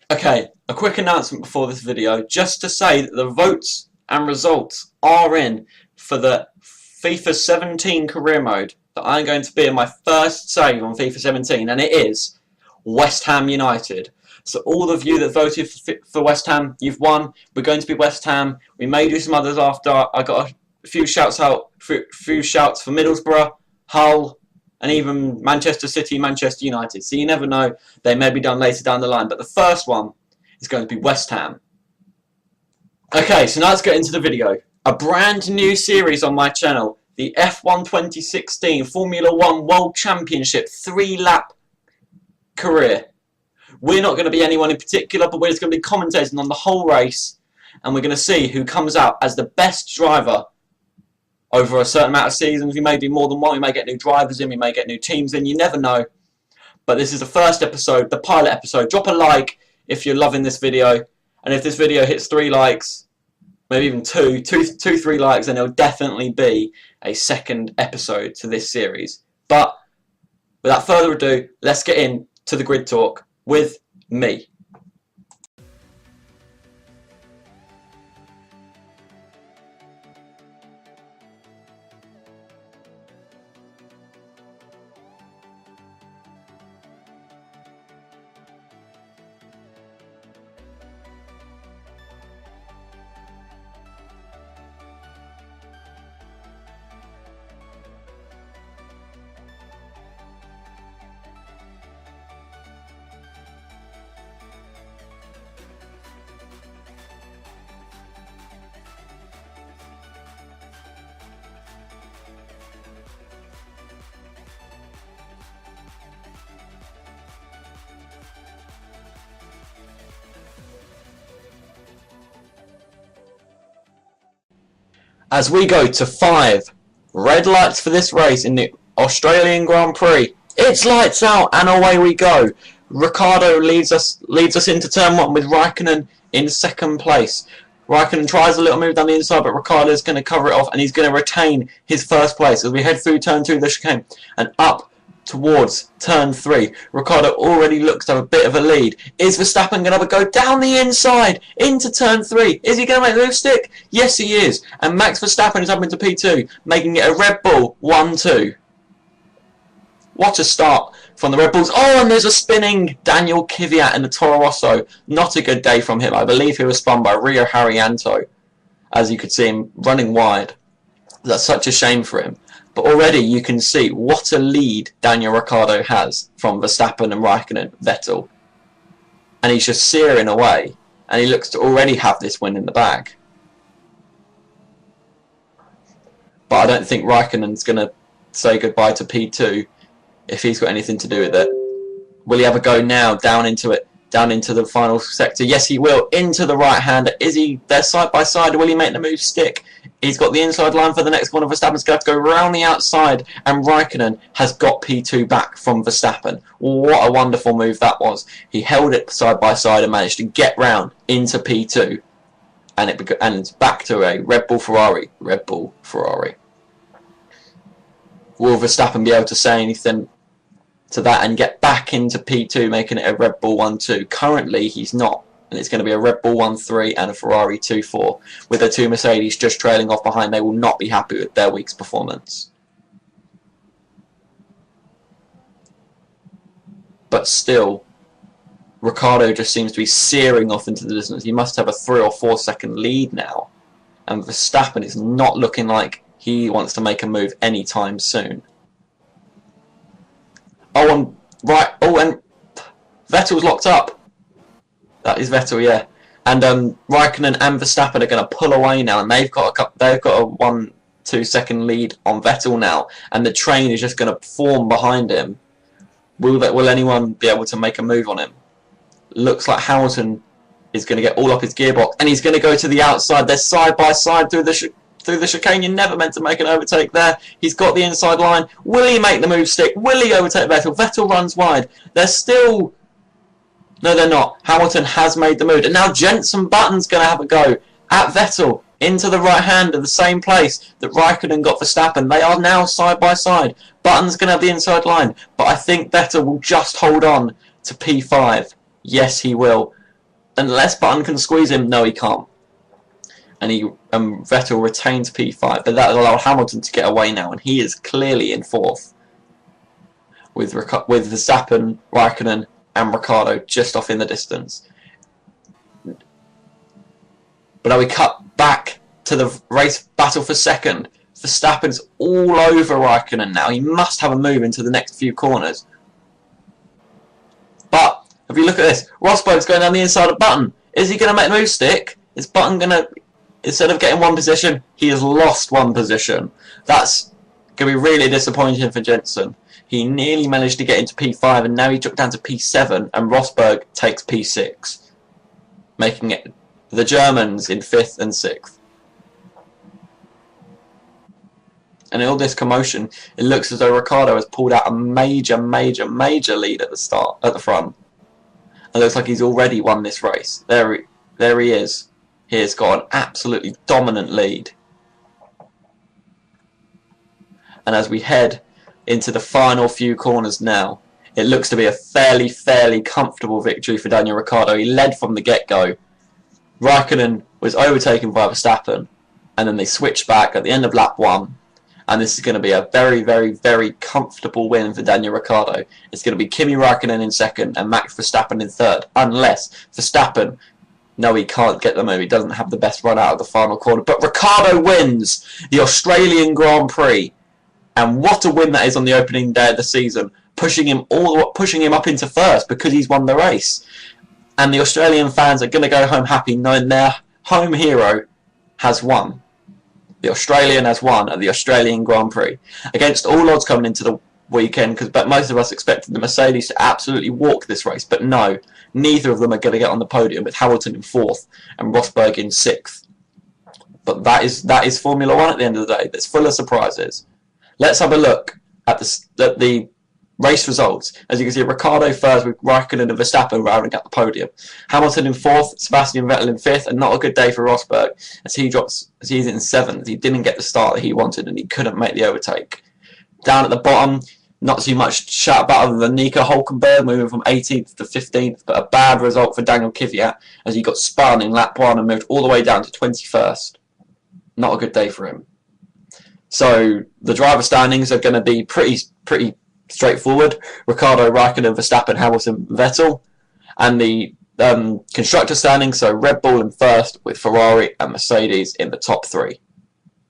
Okay, a quick announcement before this video, just to say that the votes and results are in for the FIFA 17 career mode that I'm going to be in my first save on FIFA 17, and it is West Ham United. So all of you that voted for West Ham, you've won. We're going to be West Ham. We may do some others after. I got a few shouts out, few shouts for Middlesbrough, Hull, and even Manchester City, Manchester United. So you never know, they may be done later down the line. But the first one is going to be West Ham. Okay, so now let's get into the video. A brand new series on my channel, the F1 2016 Formula 1 World Championship 3-lap career. We're not going to be anyone in particular, but we're just going to be commentating on the whole race, and we're going to see who comes out as the best driver over a certain amount of seasons. We may do more than one, we may get new drivers in, we may get new teams in, you never know. But this is the first episode, the pilot episode. Drop a like if you're loving this video, and if this video hits 3 likes, maybe even 3 likes, then there'll definitely be a second episode to this series. But without further ado, let's get into the grid talk with me. As we go to 5 red lights for this race in the Australian Grand Prix, it's lights out and away we go. Ricciardo leads us into turn 1 with Raikkonen in second place. Raikkonen tries a little move down the inside, but Ricciardo's going to cover it off, and he's going to retain his first place as we head through turn 2 of the chicane and up towards turn 3. Ricciardo already looks to have a bit of a lead. Is Verstappen going to go down the inside into turn 3? Is he going to make the move stick? Yes, he is. And Max Verstappen is up into P2, making it a Red Bull 1-2. What a start from the Red Bulls. Oh, and there's a spinning Daniel Kvyat in the Toro Rosso. Not a good day from him. I believe he was spun by Rio Haryanto, as you could see him running wide. That's such a shame for him. But already you can see what a lead Daniel Ricciardo has from Verstappen and Raikkonen, Vettel. And he's just searing away. And he looks to already have this win in the bag. But I don't think Raikkonen's going to say goodbye to P2 if he's got anything to do with it. Will he have a go now down into it? Down into the final sector? Yes, he will. Into the right-hander. Is he there side by side? Will he make the move stick? He's got the inside line for the next corner. Verstappen's going to have to go around the outside, and Raikkonen has got P2 back from Verstappen. What a wonderful move that was. He held it side by side and managed to get round into P2, and it's back to a Red Bull Ferrari. Red Bull Ferrari. Will Verstappen be able to say anything to that and get back into P2, making it a Red Bull 1-2? Currently, he's not. And it's going to be a Red Bull 1-3 and a Ferrari 2-4. With the 2 Mercedes just trailing off behind, they will not be happy with their week's performance. But still, Ricciardo just seems to be searing off into the distance. He must have a 3 or 4 second lead now. And Verstappen is not looking like he wants to make a move anytime soon. Oh, and right. Oh, and Vettel's locked up. That is Vettel, yeah. And Raikkonen and Verstappen are going to pull away now, and they've got a 1-2 second lead on Vettel now, and the train is just going to form behind him. Will anyone be able to make a move on him? Looks like Hamilton is going to get all up his gearbox, and he's going to go to the outside. They're side by side through the chicane. You're never meant to make an overtake there. He's got the inside line. Will he make the move stick? Will he overtake Vettel? Vettel runs wide. They're still... No, they're not. Hamilton has made the move. And now Jenson Button's going to have a go at Vettel into the right hand of the same place that Raikkonen got Verstappen. They are now side by side. Button's going to have the inside line. But I think Vettel will just hold on to P5. Yes, he will. unless Button can squeeze him, no, he can't. And Vettel retains P5, but that allowed Hamilton to get away now, and he is clearly in 4th, with Verstappen, Raikkonen, and Ricciardo just off in the distance. But now we cut back to the race battle for 2nd. Verstappen's all over Raikkonen now. He must have a move into the next few corners. But if you look at this, Rosberg's going down the inside of Button. Is he going to make the move stick? Is Button going to, instead of getting 1 position, he has lost 1 position. That's going to be really disappointing for Jensen. He nearly managed to get into P5, and now he dropped down to P7, and Rosberg takes P6, making it the Germans in 5th and 6th. And in all this commotion, it looks as though Ricciardo has pulled out a major lead at the front. It looks like he's already won this race. There he is. He has got an absolutely dominant lead. And as we head into the final few corners now, it looks to be a fairly comfortable victory for Daniel Ricciardo. He led from the get-go. Raikkonen was overtaken by Verstappen, and then they switched back at the end of lap 1. And this is going to be a very comfortable win for Daniel Ricciardo. It's going to be Kimi Raikkonen in 2nd and Max Verstappen in 3rd. Unless Verstappen, no, he can't get the move. He doesn't have the best run out of the final corner. But Ricciardo wins the Australian Grand Prix. And what a win that is on the opening day of the season. Pushing him up into 1st because he's won the race. And the Australian fans are going to go home happy knowing their home hero has won. The Australian has won at the Australian Grand Prix. Against all odds coming into the weekend, but most of us expected the Mercedes to absolutely walk this race. But no, neither of them are going to get on the podium, with Hamilton in 4th and Rosberg in 6th. But that is Formula 1 at the end of the day. That's full of surprises. Let's have a look at the race results. As you can see, Ricciardo 1st with Raikkonen and Verstappen rounding up the podium. Hamilton in 4th, Sebastian Vettel in 5th, and not a good day for Rosberg as he's in 7th. He didn't get the start that he wanted and he couldn't make the overtake. Down at the bottom, not too much to shout about other than Nico Hülkenberg moving from 18th to 15th, but a bad result for Daniel Kvyat as he got spun in lap 1 and moved all the way down to 21st. Not a good day for him. So the driver standings are going to be pretty straightforward. Ricciardo, Raikkonen, Verstappen, Hamilton, Vettel. And the constructor standings, so Red Bull in 1st with Ferrari and Mercedes in the top 3.